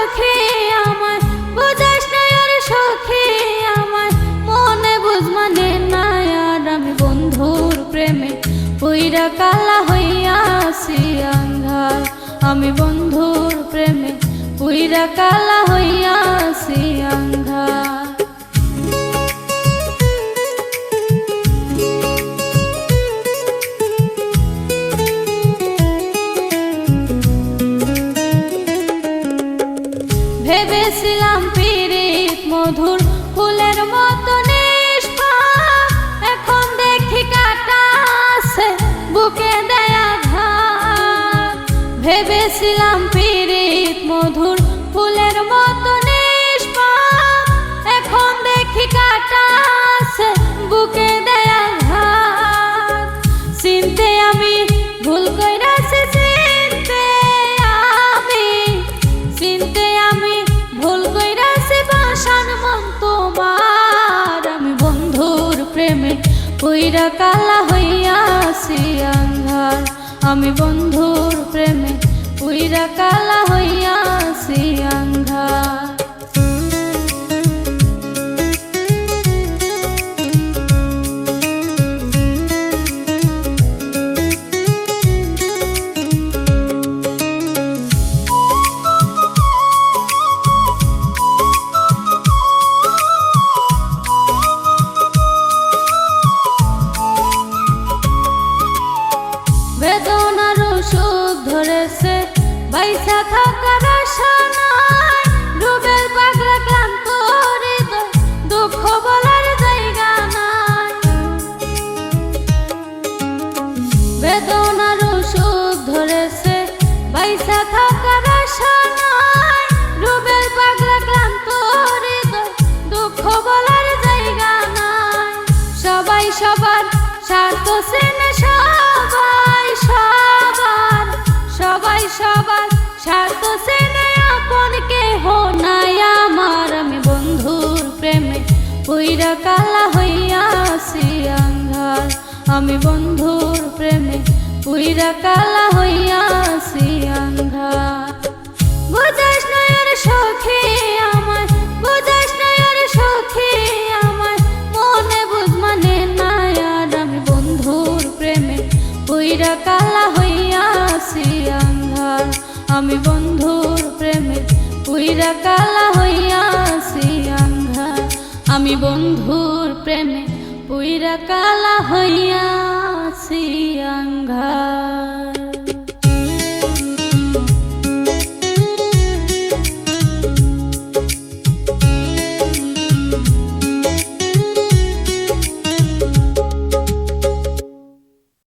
সখী আমার বুঝাস না আর সখী আমার মনে বুঝ মানে না আর আমি বন্ধুর প্রেমে পুইরা কালা হইয়াছি আন্ধার আমি বন্ধুর প্রেমে পুইরা কালা হইয়াছি আন্ধার ভেবেছিলাম পীড়িত মধুর ফুলের মতো নিষ্পাপ এখন দেখি কাটা আছে বুকে দেয়া ঘাত ভেবেছিলাম পীড়িত মধুর ফুলের মতো নিষ্পাপ এখন দেখি কাটা আছে বুকে দেয়া ঘাত চিনতে আমি ভুল কইরাছি চিনতে আমি ভুল কইরাছি বাসার মন তোমার আমি বন্ধুর প্রেমে পুইরা কালা হইয়াছি আন্ধার আমি বন্ধুর প্রেমে পুইরা কালা হইয়াছি আন্ধার বেদনার সুখ ধরেছে বাইসা থাকার আশা নাই রুবেল পাগলা ক্লান্ত হৃদয় দুঃখ বলার জায়গা নাই বেদনার সুখ ধরেছে বাইসা থাকার আশা নাই রুবেল পাগলা ক্লান্ত হৃদয় দুঃখ বলার জায়গা নাই সবাই সবার স্বার্থ চেনে সবাই সবার স্বার্থ চেনে আপন কেহ নাই আমার আমি বন্ধুর প্রেমে পুইরা কালা হইয়াছি আন্ধার আমি বন্ধুর প্রেমে পুইরা কালা হইয়াছি আন্ধার বুঝাস না আর সখী আমার বুঝাস না আর সখী আমার মনে বুঝ মানে না আর আমি বন্ধুর প্রেমে পুইরা কালা হইয়াছি আন্ধার আমি বন্ধুর প্রেমে পুইরা কালা হইয়াছি আন্ধার আমি বন্ধুর প্রেমে পুইরা কালা হইয়াছি আন্ধার।